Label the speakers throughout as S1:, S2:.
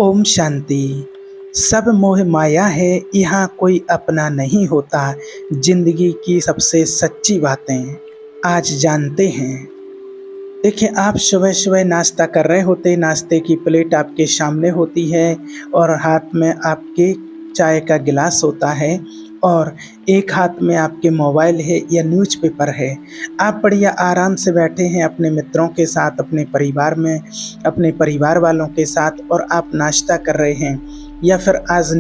S1: ओम शांति। सब मोह माया है, यहाँ कोई अपना नहीं होता। जिंदगी की सबसे सच्ची बातें आज जानते हैं। देखिए, आप सुबह सुबह नाश्ता कर रहे होते, नाश्ते की प्लेट आपके सामने होती है और हाथ में आपके चाय का गिलास होता है और एक हाथ में आपके मोबाइल है या न्यूज़पेपर है। आप बढ़िया आराम से बैठे हैं अपने मित्रों के साथ, अपने परिवार में, अपने परिवार वालों के साथ और आप नाश्ता कर रहे हैं या फिर आज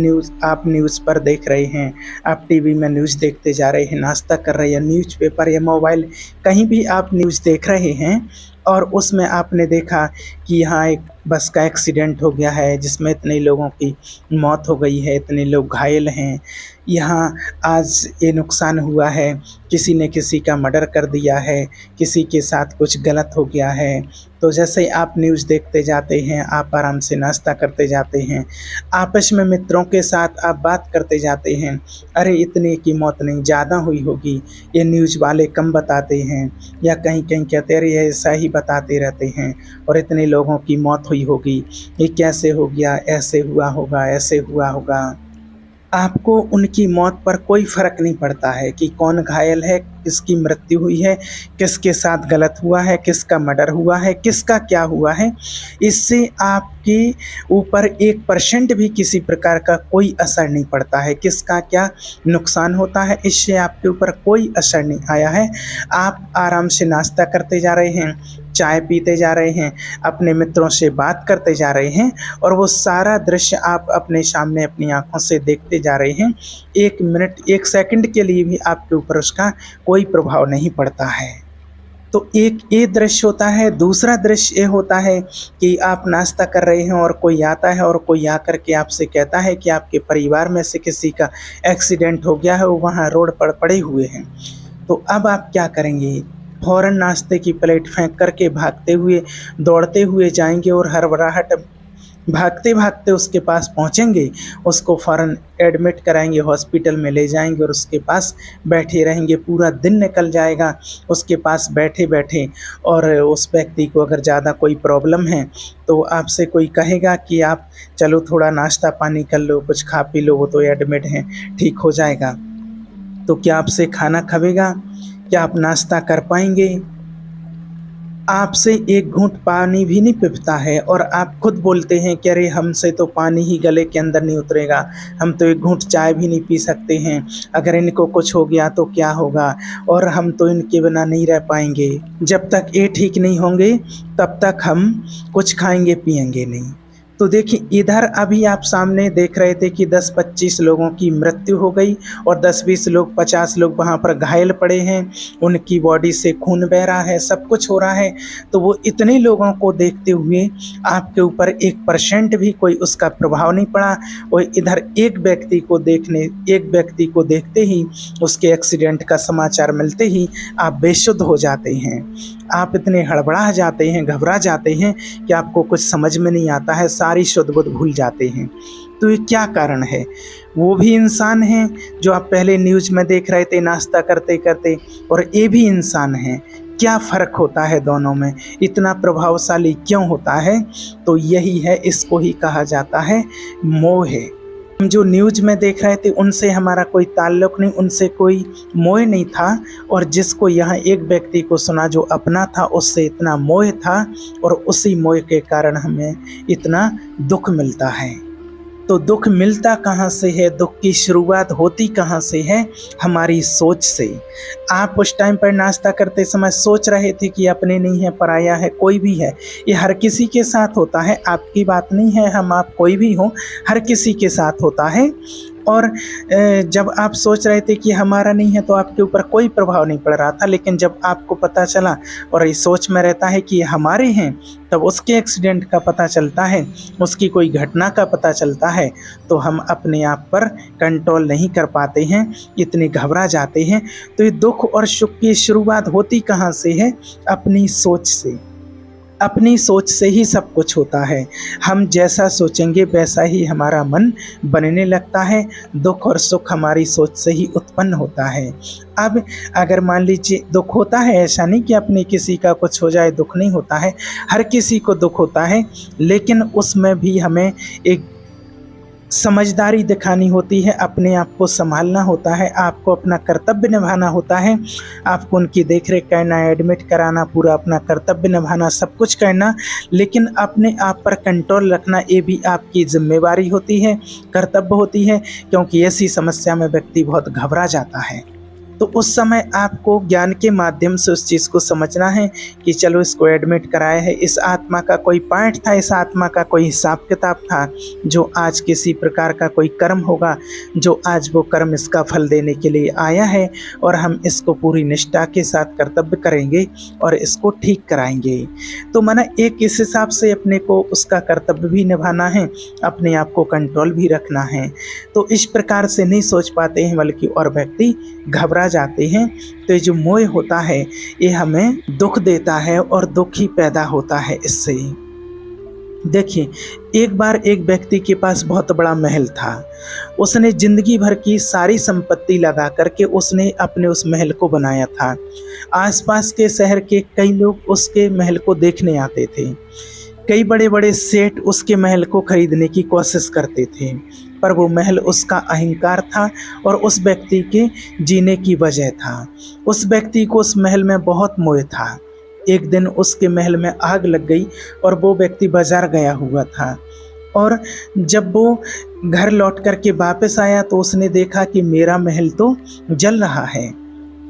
S1: आप न्यूज़ पर देख रहे हैं, आप टीवी में न्यूज़ देखते जा रहे हैं, नाश्ता कर रहे हैं, न्यूज़पेपर या मोबाइल कहीं भी आप न्यूज़ देख रहे हैं और उसमें आपने देखा कि यहाँ एक बस का एक्सीडेंट हो गया है जिसमें इतने लोगों की मौत हो गई है, इतने लोग घायल हैं। यहाँ आज ये नुकसान हुआ है, किसी ने किसी का मर्डर कर दिया है, किसी के साथ कुछ गलत हो गया है। तो जैसे आप न्यूज़ देखते जाते हैं, आप आराम से नाश्ता करते जाते हैं, आपस में मित्रों के साथ आप बात करते जाते हैं, अरे इतने की मौत नहीं, ज़्यादा हुई होगी, ये न्यूज़ वाले कम बताते हैं या कहीं कहीं कहते अरे ऐसा ही बताते रहते हैं और इतने लोगों की मौत हुई होगी, ये कैसे हो गया, ऐसे हुआ होगा, ऐसे हुआ होगा। आपको उनकी मौत पर कोई फ़र्क नहीं पड़ता है कि कौन घायल है, किसकी मृत्यु हुई है, किसके साथ गलत हुआ है, किसका मर्डर हुआ है, किसका क्या हुआ है। इससे आपके ऊपर 1% भी किसी प्रकार का कोई असर नहीं पड़ता है। किसका क्या नुकसान होता है, इससे आपके ऊपर कोई असर नहीं आया है। आप आराम से नाश्ता करते जा रहे हैं, चाय पीते जा रहे हैं, अपने मित्रों से बात करते जा रहे हैं और वो सारा दृश्य आप अपने सामने अपनी आँखों से देखते जा रहे हैं। 1 मिनट 1 सेकंड के लिए भी आपके ऊपर उसका कोई प्रभाव नहीं पड़ता है। तो एक ये दृश्य होता है। दूसरा दृश्य ये होता है कि आप नाश्ता कर रहे हैं और कोई आता है और कोई आकर के आपसे कहता है कि आपके परिवार में से किसी का एक्सीडेंट हो गया है, वो वहाँ रोड पर पड़े हुए हैं। तो अब आप क्या करेंगे? फ़ौरन नाश्ते की प्लेट फेंक करके भागते हुए, दौड़ते हुए जाएंगे और हड़बड़ाहट भागते भागते उसके पास पहुंचेंगे, उसको फ़ौरन एडमिट कराएंगे, हॉस्पिटल में ले जाएंगे और उसके पास बैठे रहेंगे। पूरा दिन निकल जाएगा उसके पास बैठे बैठे। और उस व्यक्ति को अगर ज़्यादा कोई प्रॉब्लम है तो आपसे कोई कहेगा कि आप चलो थोड़ा नाश्ता पानी कर लो, कुछ खा पी लो, वो तो एडमिट हैं, ठीक हो जाएगा। तो क्या आपसे खाना खावेगा? क्या आप नाश्ता कर पाएंगे? आपसे एक घूंट पानी भी नहीं पीता है और आप खुद बोलते हैं कि अरे हमसे तो पानी ही गले के अंदर नहीं उतरेगा, हम तो एक घूंट चाय भी नहीं पी सकते हैं, अगर इनको कुछ हो गया तो क्या होगा, और हम तो इनके बिना नहीं रह पाएंगे, जब तक ये ठीक नहीं होंगे तब तक हम कुछ खाएंगे पिएंगे नहीं। तो देखिए, इधर अभी आप सामने देख रहे थे कि 10-25 लोगों की मृत्यु हो गई और 10-20 लोग 50 लोग वहाँ पर घायल पड़े हैं, उनकी बॉडी से खून बह रहा है, सब कुछ हो रहा है। तो वो इतने लोगों को देखते हुए आपके ऊपर 1% भी कोई उसका प्रभाव नहीं पड़ा। और इधर एक व्यक्ति को देखते ही, उसके एक्सीडेंट का समाचार मिलते ही आप बेसुध हो जाते हैं। आप इतने हड़बड़ा जाते हैं, घबरा जाते हैं कि आपको कुछ समझ में नहीं आता है, सारी शुद्ध बुद्ध भूल जाते हैं। तो ये क्या कारण है? वो भी इंसान हैं जो आप पहले न्यूज़ में देख रहे थे नाश्ता करते करते, और ये भी इंसान हैं। क्या फ़र्क होता है दोनों में? इतना प्रभावशाली क्यों होता है? तो यही है, इसको ही कहा जाता है मोह। हम जो न्यूज़ में देख रहे थे उनसे हमारा कोई ताल्लुक़ नहीं, उनसे कोई मोह नहीं था, और जिसको यहाँ एक व्यक्ति को सुना जो अपना था, उससे इतना मोह था और उसी मोह के कारण हमें इतना दुख मिलता है। तो दुख मिलता कहाँ से है? दुख की शुरुआत होती कहाँ से है? हमारी सोच से। आप उस टाइम पर नाश्ता करते समय सोच रहे थे कि अपने नहीं है, पराया है, कोई भी है। ये हर किसी के साथ होता है, आपकी बात नहीं है, हम आप कोई भी हो, हर किसी के साथ होता है। और जब आप सोच रहे थे कि हमारा नहीं है तो आपके ऊपर कोई प्रभाव नहीं पड़ रहा था, लेकिन जब आपको पता चला और इस सोच में रहता है कि हमारे हैं, तब उसके एक्सीडेंट का पता चलता है, उसकी कोई घटना का पता चलता है, तो हम अपने आप पर कंट्रोल नहीं कर पाते हैं, इतने घबरा जाते हैं। तो ये दुख और सुख की शुरुआत होती कहाँ से है? अपनी सोच से। अपनी सोच से ही सब कुछ होता है। हम जैसा सोचेंगे वैसा ही हमारा मन बनने लगता है। दुख और सुख हमारी सोच से ही उत्पन्न होता है। अब अगर मान लीजिए दुख होता है, ऐसा नहीं कि अपने किसी का कुछ हो जाए दुख नहीं होता है, हर किसी को दुख होता है, लेकिन उसमें भी हमें एक समझदारी दिखानी होती है, अपने आप को संभालना होता है, आपको अपना कर्तव्य निभाना होता है, आपको उनकी देखरेख करना, एडमिट कराना, पूरा अपना कर्तव्य निभाना, सब कुछ करना, लेकिन अपने आप पर कंट्रोल रखना ये भी आपकी जिम्मेवारी होती है, कर्तव्य होती है, क्योंकि ऐसी समस्या में व्यक्ति बहुत घबरा जाता है। तो उस समय आपको ज्ञान के माध्यम से उस चीज़ को समझना है कि चलो इसको एडमिट कराया है, इस आत्मा का कोई पार्ट था, इस आत्मा का कोई हिसाब किताब था, जो आज किसी प्रकार का कोई कर्म होगा, जो आज वो कर्म इसका फल देने के लिए आया है, और हम इसको पूरी निष्ठा के साथ कर्तव्य करेंगे और इसको ठीक कराएंगे। तो माना एक इस हिसाब से अपने को उसका कर्तव्य भी निभाना है, अपने आप को कंट्रोल भी रखना है। तो इस प्रकार से नहीं सोच पाते हैं, बल्कि और व्यक्ति घबरा जाते हैं। तो ये जो मोह होता है ये हमें दुख देता है और दुख ही पैदा होता है इससे। देखिए, एक बार एक व्यक्ति के पास बहुत बड़ा महल था। उसने जिंदगी भर की सारी संपत्ति लगा करके उसने अपने उस महल को बनाया था। आसपास के शहर के कई लोग उसके महल को देखने आते थे। कई बड़े बड़े सेठ उसके महल को खरीदने की कोशिश करते थे, पर वो महल उसका अहंकार था और उस व्यक्ति के जीने की वजह था। उस व्यक्ति को उस महल में बहुत मोह था। एक दिन उसके महल में आग लग गई और वो व्यक्ति बाजार गया हुआ था, और जब वो घर लौट कर के वापस आया तो उसने देखा कि मेरा महल तो जल रहा है।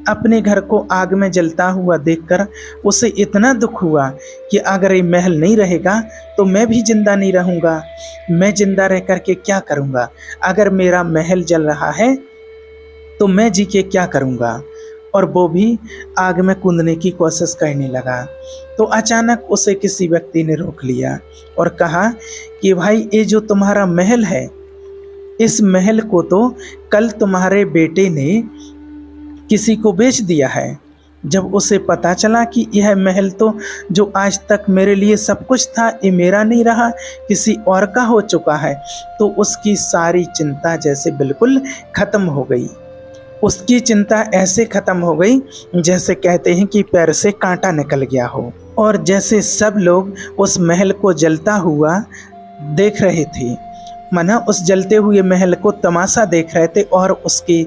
S1: अपने घर को आग में जलता हुआ देखकर उसे इतना दुख हुआ कि अगर ये महल नहीं रहेगा तो मैं भी जिंदा नहीं रहूँगा, मैं जिंदा रह कर के क्या करूँगा, अगर मेरा महल जल रहा है तो मैं जी के क्या करूँगा। और वो भी आग में कूदने की कोशिश करने लगा। तो अचानक उसे किसी व्यक्ति ने रोक लिया और कहा कि भाई, ये जो तुम्हारा महल है, इस महल को तो कल तुम्हारे बेटे ने किसी को बेच दिया है। जब उसे पता चला कि यह महल तो जो आज तक मेरे लिए सब कुछ था, ये मेरा नहीं रहा, किसी और का हो चुका है, तो उसकी सारी चिंता जैसे बिल्कुल ख़त्म हो गई। उसकी चिंता ऐसे ख़त्म हो गई जैसे कहते हैं कि पैर से कांटा निकल गया हो। और जैसे सब लोग उस महल को जलता हुआ देख रहे थे, माना उस जलते हुए महल को तमाशा देख रहे थे, और उसके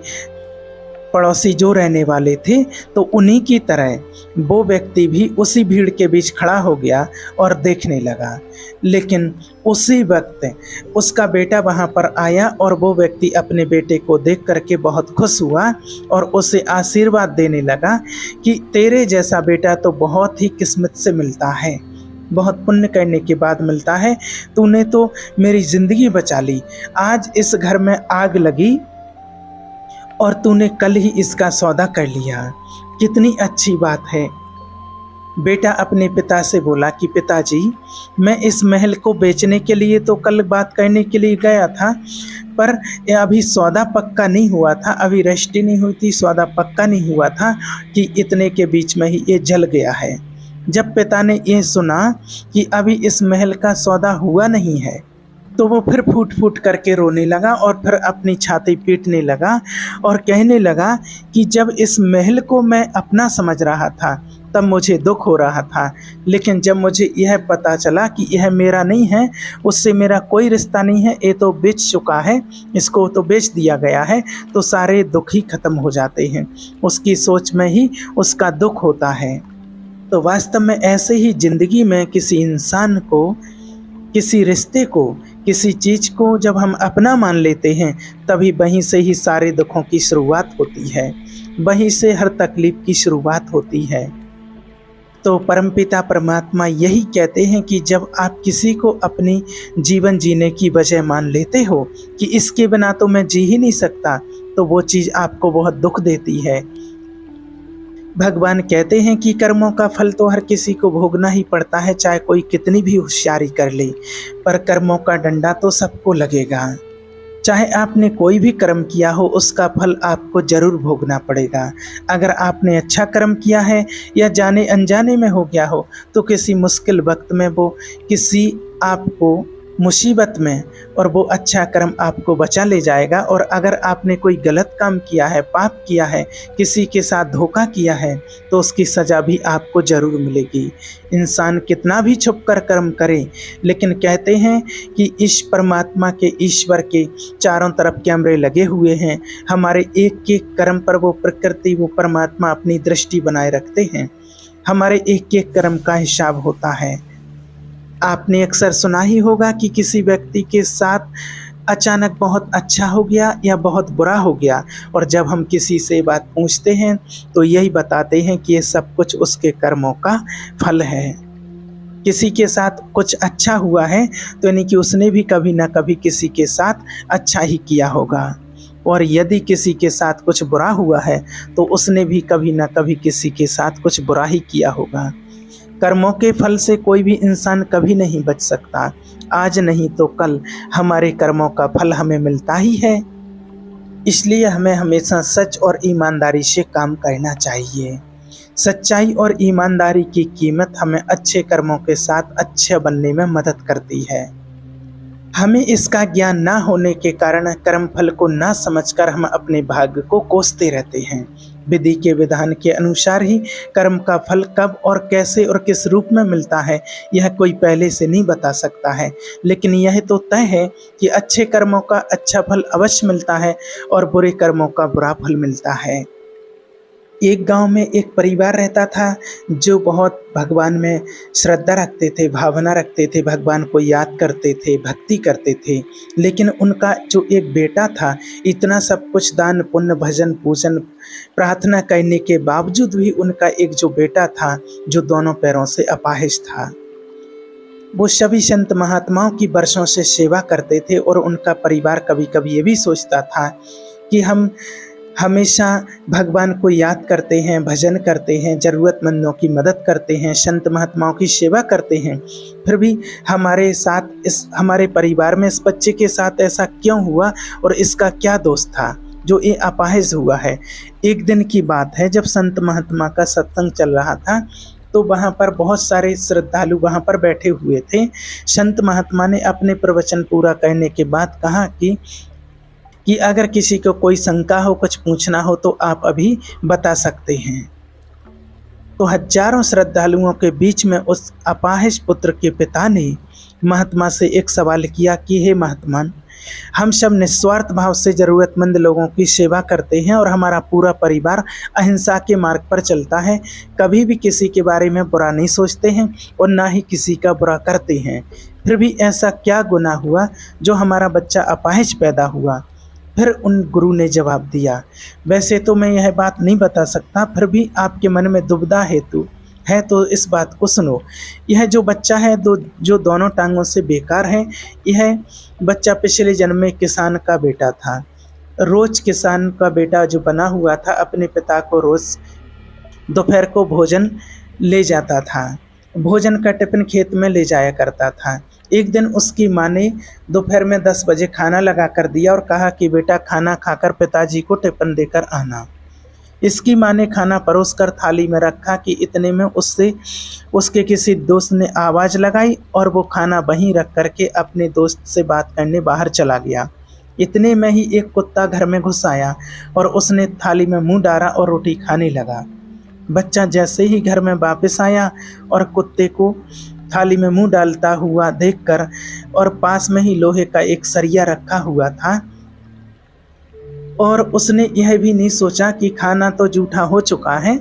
S1: पड़ोसी जो रहने वाले थे, तो उन्हीं की तरह वो व्यक्ति भी उसी भीड़ के बीच खड़ा हो गया और देखने लगा। लेकिन उसी वक्त उसका बेटा वहाँ पर आया और वो व्यक्ति अपने बेटे को देख करके बहुत खुश हुआ और उसे आशीर्वाद देने लगा कि तेरे जैसा बेटा तो बहुत ही किस्मत से मिलता है, बहुत पुण्य करने के बाद मिलता है। तूने तो मेरी ज़िंदगी बचा ली। आज इस घर में आग लगी और तूने कल ही इसका सौदा कर लिया, कितनी अच्छी बात है। बेटा अपने पिता से बोला कि पिताजी, मैं इस महल को बेचने के लिए तो कल बात करने के लिए गया था, पर अभी सौदा पक्का नहीं हुआ था, अभी रजिस्ट्री नहीं हुई थी, सौदा पक्का नहीं हुआ था कि इतने के बीच में ही ये जल गया है। जब पिता ने यह सुना कि अभी इस महल का सौदा हुआ नहीं है, तो वो फिर फूट फूट करके रोने लगा और फिर अपनी छाती पीटने लगा और कहने लगा कि जब इस महल को मैं अपना समझ रहा था तब मुझे दुख हो रहा था, लेकिन जब मुझे यह पता चला कि यह मेरा नहीं है, उससे मेरा कोई रिश्ता नहीं है, ये तो बेच चुका है, इसको तो बेच दिया गया है, तो सारे दुख ही खत्म हो जाते हैं। उसकी सोच में ही उसका दुख होता है। तो वास्तव में ऐसे ही ज़िंदगी में किसी इंसान को, किसी रिश्ते को, किसी चीज़ को जब हम अपना मान लेते हैं, तभी वहीं से ही सारे दुखों की शुरुआत होती है, वहीं से हर तकलीफ़ की शुरुआत होती है। तो परमपिता परमात्मा यही कहते हैं कि जब आप किसी को अपनी जीवन जीने की वजह मान लेते हो कि इसके बिना तो मैं जी ही नहीं सकता, तो वो चीज़ आपको बहुत दुख देती है। भगवान कहते हैं कि कर्मों का फल तो हर किसी को भोगना ही पड़ता है, चाहे कोई कितनी भी होशियारी कर ले, पर कर्मों का डंडा तो सबको लगेगा। चाहे आपने कोई भी कर्म किया हो, उसका फल आपको ज़रूर भोगना पड़ेगा। अगर आपने अच्छा कर्म किया है या जाने अनजाने में हो गया हो, तो किसी मुश्किल वक्त में वो किसी आपको मुसीबत में और वो अच्छा कर्म आपको बचा ले जाएगा। और अगर आपने कोई गलत काम किया है, पाप किया है, किसी के साथ धोखा किया है, तो उसकी सज़ा भी आपको ज़रूर मिलेगी। इंसान कितना भी छुप कर कर्म करे, लेकिन कहते हैं कि इस परमात्मा के, ईश्वर के चारों तरफ कैमरे लगे हुए हैं। हमारे एक एक कर्म पर वो प्रकृति, वो परमात्मा अपनी दृष्टि बनाए रखते हैं। हमारे एक एक कर्म का हिसाब होता है। आपने अक्सर सुना ही होगा कि किसी व्यक्ति के साथ अचानक बहुत अच्छा हो गया या बहुत बुरा हो गया, और जब हम किसी से बात पूछते हैं तो यही बताते हैं कि ये सब कुछ उसके कर्मों का फल है। किसी के साथ कुछ अच्छा हुआ है तो यानी कि उसने भी कभी ना कभी किसी के साथ अच्छा ही किया होगा, और यदि किसी के साथ कुछ बुरा हुआ है तो उसने भी कभी ना कभी किसी के साथ कुछ बुरा ही किया होगा। कर्मों के फल से कोई भी इंसान कभी नहीं बच सकता। आज नहीं तो कल हमारे कर्मों का फल हमें मिलता ही है। इसलिए हमें हमेशा सच और ईमानदारी से काम करना चाहिए। सच्चाई और ईमानदारी की कीमत हमें अच्छे कर्मों के साथ अच्छे बनने में मदद करती है। हमें इसका ज्ञान ना होने के कारण कर्म फल को ना समझकर हम अपने भाग्य को कोसते रहते हैं। विधि के विधान के अनुसार ही कर्म का फल कब और कैसे और किस रूप में मिलता है, यह कोई पहले से नहीं बता सकता है। लेकिन यह तो तय है कि अच्छे कर्मों का अच्छा फल अवश्य मिलता है और बुरे कर्मों का बुरा फल मिलता है। एक गांव में एक परिवार रहता था जो बहुत भगवान में श्रद्धा रखते थे, भावना रखते थे, भगवान को याद करते थे, भक्ति करते थे। लेकिन उनका जो एक बेटा था, इतना सब कुछ दान पुण्य भजन पूजन प्रार्थना करने के बावजूद भी उनका एक जो बेटा था जो दोनों पैरों से अपाहिज था। वो सभी संत महात्माओं की वर्षों से सेवा करते थे और उनका परिवार कभी कभी ये भी सोचता था कि हम हमेशा भगवान को याद करते हैं, भजन करते हैं, ज़रूरतमंदों की मदद करते हैं, संत महात्माओं की सेवा करते हैं, फिर भी हमारे परिवार में इस बच्चे के साथ ऐसा क्यों हुआ और इसका क्या दोष था जो ये अपाहिज हुआ है। एक दिन की बात है, जब संत महात्मा का सत्संग चल रहा था तो वहाँ पर बहुत सारे श्रद्धालु वहाँ पर बैठे हुए थे। संत महात्मा ने अपने प्रवचन पूरा करने के बाद कहा कि अगर किसी को कोई शंका हो, कुछ पूछना हो तो आप अभी बता सकते हैं। तो हजारों श्रद्धालुओं के बीच में उस अपाहिज पुत्र के पिता ने महात्मा से एक सवाल किया कि हे महात्मा, हम सब निस्वार्थ भाव से ज़रूरतमंद लोगों की सेवा करते हैं और हमारा पूरा परिवार अहिंसा के मार्ग पर चलता है, कभी भी किसी के बारे में बुरा नहीं सोचते हैं और ना ही किसी का बुरा करते हैं, फिर भी ऐसा क्या गुनाह हुआ जो हमारा बच्चा अपाहिज पैदा हुआ। फिर उन गुरु ने जवाब दिया, वैसे तो मैं यह बात नहीं बता सकता, फिर भी आपके मन में दुविधा हेतु है तो इस बात को सुनो। यह जो बच्चा है जो दोनों टांगों से बेकार है, यह बच्चा पिछले जन्म में किसान का बेटा था। रोज किसान का बेटा जो बना हुआ था अपने पिता को रोज दोपहर को भोजन ले जाता था, भोजन का टिफिन खेत में ले जाया करता था। एक दिन उसकी माँ ने दोपहर में 10 बजे खाना लगा कर दिया और कहा कि बेटा खाना खाकर पिताजी को टिफिन देकर आना। इसकी माँ ने खाना परोसकर थाली में रखा कि इतने में उसके किसी दोस्त ने आवाज़ लगाई और वो खाना वहीं रख करके अपने दोस्त से बात करने बाहर चला गया। इतने में ही एक कुत्ता घर में घुस आया और उसने थाली में मुंह डाला और रोटी खाने लगा। बच्चा जैसे ही घर में वापस आया और कुत्ते को थाली में मुंह डालता हुआ देखकर, और पास में ही लोहे का एक सरिया रखा हुआ था, और उसने यह भी नहीं सोचा कि खाना तो जूठा हो चुका है,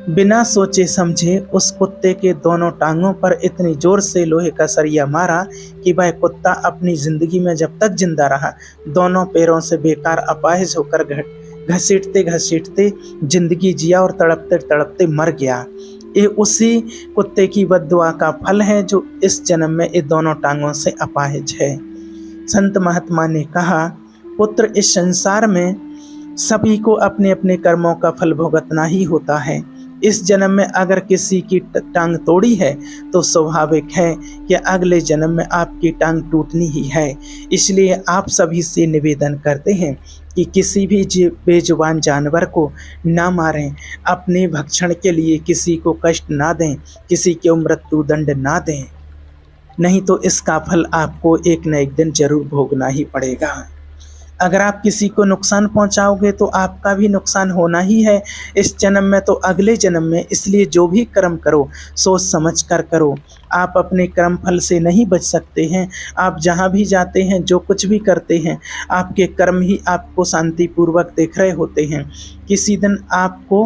S1: बिना सोचे समझे उस कुत्ते के दोनों टांगों पर इतनी जोर से लोहे का सरिया मारा कि वह कुत्ता अपनी ज़िंदगी में जब तक जिंदा रहा दोनों पैरों से बेकार अपाहिज होकर घसीटते घसीटते जिंदगी जिया और तड़पते तड़पते मर गया। ये उसी कुत्ते की बद्दुआ का फल है जो इस जन्म में ये दोनों टांगों से अपाहिज है। संत महात्मा ने कहा, पुत्र, इस संसार में सभी को अपने अपने कर्मों का फल भुगतना ही होता है। इस जन्म में अगर किसी की टांग तोड़ी है तो स्वाभाविक है कि अगले जन्म में आपकी टांग टूटनी ही है। इसलिए आप सभी से निवेदन करते हैं कि किसी भी बेजुबान जानवर को ना मारें, अपने भक्षण के लिए किसी को कष्ट ना दें, किसी को मृत्यु दंड ना दें, नहीं तो इसका फल आपको एक न एक दिन जरूर भोगना ही पड़ेगा। अगर आप किसी को नुकसान पहुंचाओगे तो आपका भी नुकसान होना ही है, इस जन्म में तो अगले जन्म में। इसलिए जो भी कर्म करो सोच समझ कर करो। आप अपने कर्म फल से नहीं बच सकते हैं। आप जहां भी जाते हैं, जो कुछ भी करते हैं, आपके कर्म ही आपको शांतिपूर्वक देख रहे होते हैं। किसी दिन आपको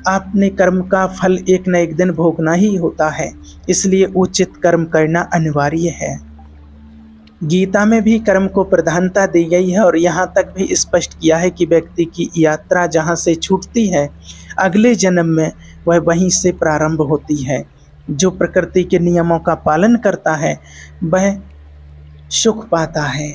S1: अपने कर्म का फल एक न एक दिन भोगना ही होता है। इसलिए उचित कर्म करना अनिवार्य है। गीता में भी कर्म को प्रधानता दी गई है और यहाँ तक भी स्पष्ट किया है कि व्यक्ति की यात्रा जहाँ से छूटती है, अगले जन्म में वह वहीं से प्रारंभ होती है। जो प्रकृति के नियमों का पालन करता है वह सुख पाता है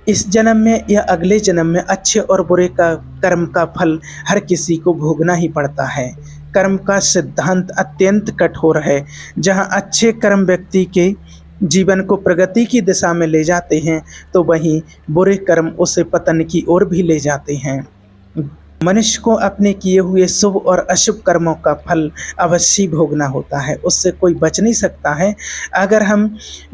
S1: इस जन्म में या अगले जन्म में। अच्छे और बुरे का कर्म का फल हर किसी को भोगना ही पड़ता है। कर्म का सिद्धांत अत्यंत कठोर है। जहाँ अच्छे कर्म व्यक्ति के जीवन को प्रगति की दिशा में ले जाते हैं तो वहीं बुरे कर्म उसे पतन की ओर भी ले जाते हैं। मनुष्य को अपने किए हुए शुभ और अशुभ कर्मों का फल अवश्य भोगना होता है, उससे कोई बच नहीं सकता है। अगर हम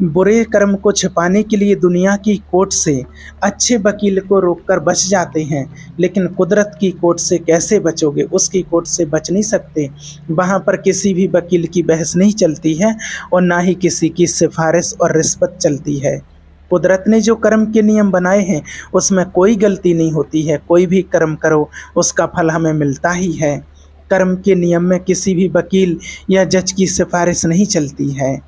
S1: बुरे कर्म को छिपाने के लिए दुनिया की कोर्ट से अच्छे वकील को रोककर बच जाते हैं, लेकिन कुदरत की कोर्ट से कैसे बचोगे? उसकी कोर्ट से बच नहीं सकते। वहाँ पर किसी भी वकील की बहस नहीं चलती है और ना ही किसी की सिफारिश और रिश्वत चलती है। कुदरत ने जो कर्म के नियम बनाए हैं उसमें कोई गलती नहीं होती है। कोई भी कर्म करो उसका फल हमें मिलता ही है। कर्म के नियम में किसी भी वकील या जज की सिफारिश नहीं चलती है।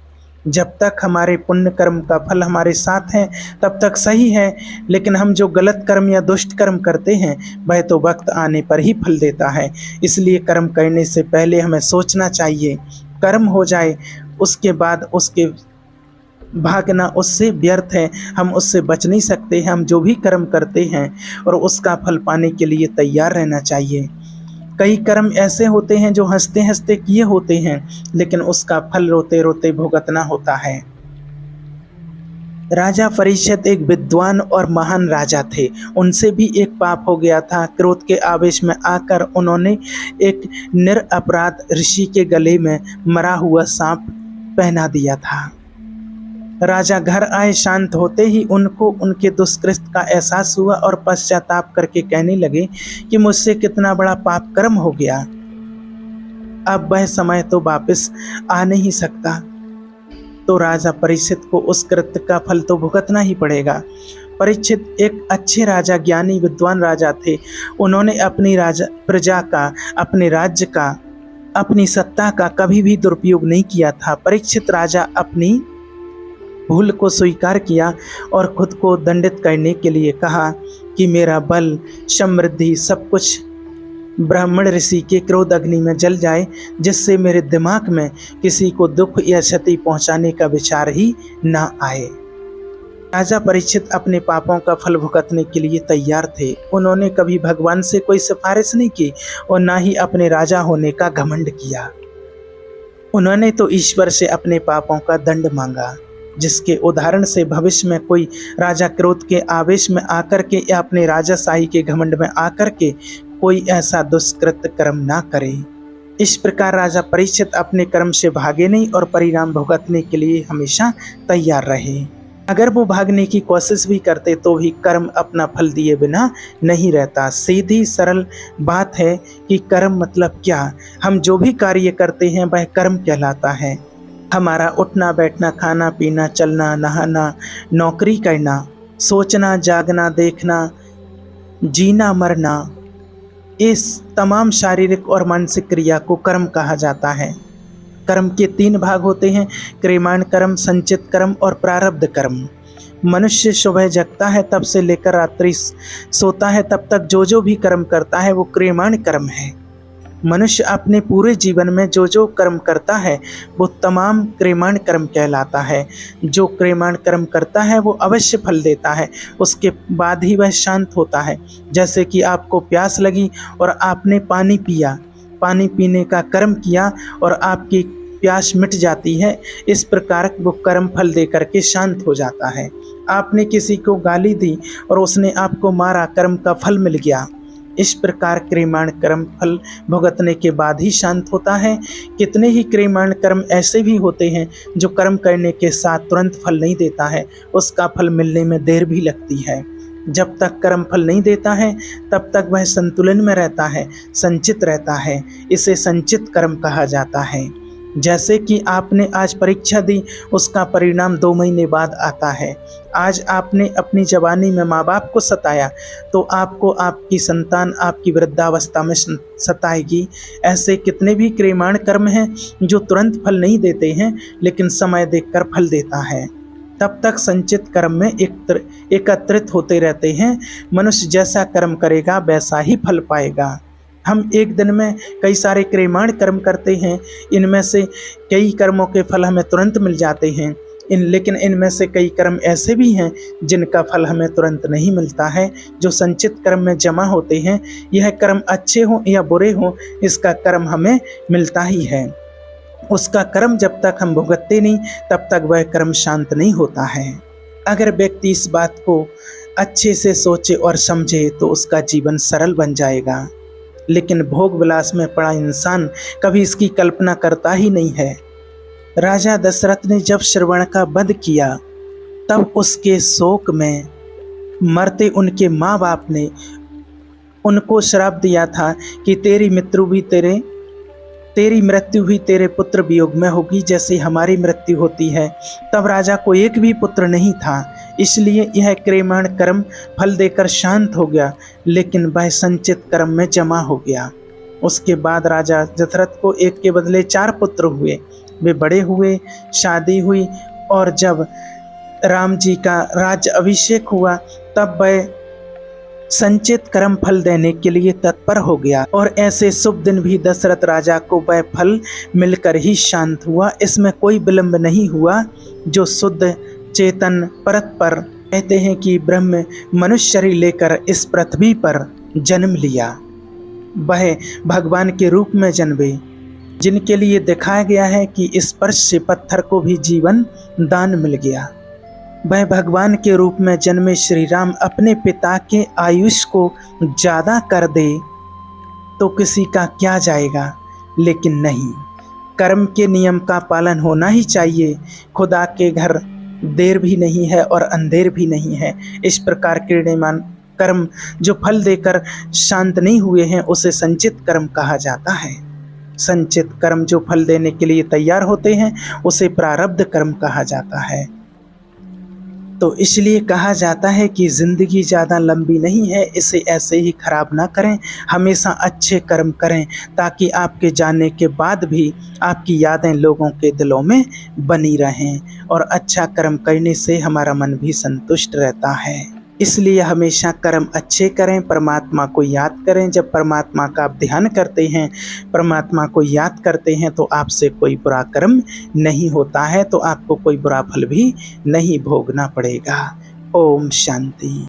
S1: जब तक हमारे पुण्य कर्म का फल हमारे साथ है तब तक सही है, लेकिन हम जो गलत कर्म या दुष्ट कर्म करते हैं वह तो वक्त आने पर ही फल देता है। इसलिए कर्म करने से पहले हमें सोचना चाहिए। कर्म हो जाए उसके बाद उसके भागना उससे व्यर्थ है, हम उससे बच नहीं सकते। हम जो भी कर्म करते हैं और उसका फल पाने के लिए तैयार रहना चाहिए। कई कर्म ऐसे होते हैं जो हंसते हंसते किए होते हैं, लेकिन उसका फल रोते रोते भुगतना होता है। राजा परीक्षित एक विद्वान और महान राजा थे। उनसे भी एक पाप हो गया था। क्रोध के आवेश में आकर उन्होंने एक निरपराध ऋषि के गले में मरा हुआ सांप पहना दिया था। राजा घर आए, शांत होते ही उनको उनके दुष्कृत्य का एहसास हुआ और पश्चाताप करके कहने लगे कि मुझसे कितना बड़ा पाप कर्म हो गया। अब वह समय तो वापस आ नहीं सकता, तो राजा परीक्षित को उस कृत्य का फल तो भुगतना ही पड़ेगा। परीक्षित एक अच्छे राजा, ज्ञानी विद्वान राजा थे। उन्होंने अपनी प्रजा का, अपने राज्य का, अपनी सत्ता का कभी भी दुरुपयोग नहीं किया था। परीक्षित राजा अपनी भूल को स्वीकार किया और खुद को दंडित करने के लिए कहा कि मेरा बल, समृद्धि, सब कुछ ब्राह्मण ऋषि के क्रोध अग्नि में जल जाए, जिससे मेरे दिमाग में किसी को दुख या क्षति पहुंचाने का विचार ही ना आए। राजा परीक्षित अपने पापों का फल भुगतने के लिए तैयार थे। उन्होंने कभी भगवान से कोई सिफारिश नहीं की और ना ही अपने राजा होने का घमंड किया। उन्होंने तो ईश्वर से अपने पापों का दंड मांगा, जिसके उदाहरण से भविष्य में कोई राजा क्रोध के आवेश में आकर के या अपने राजाशाही के घमंड में आकर के कोई ऐसा दुष्कृत्य कर्म ना करे। इस प्रकार राजा परीक्षित अपने कर्म से भागे नहीं और परिणाम भुगतने के लिए हमेशा तैयार रहे। अगर वो भागने की कोशिश भी करते तो भी कर्म अपना फल दिए बिना नहीं रहता। सीधी सरल बात है कि कर्म मतलब क्या। हम जो भी कार्य करते हैं वह कर्म कहलाता है। हमारा उठना बैठना, खाना पीना, चलना नहाना, नौकरी करना, सोचना जागना, देखना, जीना मरना, इस तमाम शारीरिक और मानसिक क्रिया को कर्म कहा जाता है। कर्म के 3 भाग होते हैं: क्रियमाण कर्म, संचित कर्म और प्रारब्ध कर्म। मनुष्य सुबह जगता है तब से लेकर रात्रि सोता है तब तक जो जो भी कर्म करता है वो क्रियमाण कर्म है। मनुष्य अपने पूरे जीवन में जो जो कर्म करता है वो तमाम क्रियमाण कर्म कहलाता है। जो क्रियमाण कर्म करता है वो अवश्य फल देता है, उसके बाद ही वह शांत होता है। जैसे कि आपको प्यास लगी और आपने पानी पिया, पानी पीने का कर्म किया और आपकी प्यास मिट जाती है, इस प्रकार वो कर्म फल दे करके शांत हो जाता है। आपने किसी को गाली दी और उसने आपको मारा, कर्म का फल मिल गया। इस प्रकार क्रियमाण कर्म फल भुगतने के बाद ही शांत होता है। कितने ही क्रियमाण कर्म ऐसे भी होते हैं जो कर्म करने के साथ तुरंत फल नहीं देता है, उसका फल मिलने में देर भी लगती है। जब तक कर्म फल नहीं देता है तब तक वह संतुलन में रहता है, संचित रहता है। इसे संचित कर्म कहा जाता है। जैसे कि आपने आज परीक्षा दी, उसका परिणाम 2 महीने बाद आता है। आज आपने अपनी जवानी में माँ बाप को सताया तो आपको आपकी संतान आपकी वृद्धावस्था में सताएगी। ऐसे कितने भी क्रियमाण कर्म हैं जो तुरंत फल नहीं देते हैं लेकिन समय देखकर फल देता है। तब तक संचित कर्म में एकत्रित होते रहते हैं। मनुष्य जैसा कर्म करेगा वैसा ही फल पाएगा। हम एक दिन में कई सारे क्रियमाण कर्म करते हैं, इनमें से कई कर्मों के फल हमें तुरंत मिल जाते हैं, लेकिन इनमें से कई कर्म ऐसे भी हैं जिनका फल हमें तुरंत नहीं मिलता है, जो संचित कर्म में जमा होते हैं। यह कर्म अच्छे हों या बुरे हों, इसका कर्म हमें मिलता ही है। उसका कर्म जब तक हम भुगतते नहीं तब तक वह कर्म शांत नहीं होता है। अगर व्यक्ति इस बात को अच्छे से सोचे और समझे तो उसका जीवन सरल बन जाएगा, लेकिन भोग विलास में पड़ा इंसान कभी इसकी कल्पना करता ही नहीं है। राजा दशरथ ने जब श्रवण का वध किया तब उसके शोक में मरते उनके माँ बाप ने उनको श्राप दिया था कि तेरी मृत्यु भी तेरे पुत्र वियोग में होगी जैसे हमारी मृत्यु होती है। तब राजा को एक भी पुत्र नहीं था, इसलिए यह क्रियमाण कर्म फल देकर शांत हो गया, लेकिन वह संचित कर्म में जमा हो गया। उसके बाद राजा दशरथ को एक के बदले 4 पुत्र हुए। वे बड़े हुए, शादी हुई और जब राम जी का राज्य अभिषेक हुआ तब वह संचित कर्म फल देने के लिए तत्पर हो गया और ऐसे शुभ दिन भी दशरथ राजा को वह फल मिलकर ही शांत हुआ। इसमें कोई विलंब नहीं हुआ। जो शुद्ध चेतन परत पर कहते हैं कि ब्रह्म मनुष्य शरीर लेकर इस पृथ्वी पर जन्म लिया, वह भगवान के रूप में जन्मे, जिनके लिए दिखाया गया है कि स्पर्श से पत्थर को भी जीवन दान मिल गया। वह भगवान के रूप में जन्मे श्री राम अपने पिता के आयुष को ज़्यादा कर दे तो किसी का क्या जाएगा, लेकिन नहीं, कर्म के नियम का पालन होना ही चाहिए। खुदा के घर देर भी नहीं है और अंधेर भी नहीं है। इस प्रकार क्रियमाण कर्म जो फल देकर शांत नहीं हुए हैं उसे संचित कर्म कहा जाता है। संचित कर्म जो फल देने के लिए तैयार होते हैं उसे प्रारब्ध कर्म कहा जाता है। तो इसलिए कहा जाता है कि ज़िंदगी ज़्यादा लंबी नहीं है, इसे ऐसे ही खराब ना करें, हमेशा अच्छे कर्म करें ताकि आपके जाने के बाद भी आपकी यादें लोगों के दिलों में बनी रहें। और अच्छा कर्म करने से हमारा मन भी संतुष्ट रहता है। इसलिए हमेशा कर्म अच्छे करें, परमात्मा को याद करें। जब परमात्मा का आप ध्यान करते हैं, परमात्मा को याद करते हैं तो आपसे कोई बुरा कर्म नहीं होता है, तो आपको कोई बुरा फल भी नहीं भोगना पड़ेगा। ओम शांति।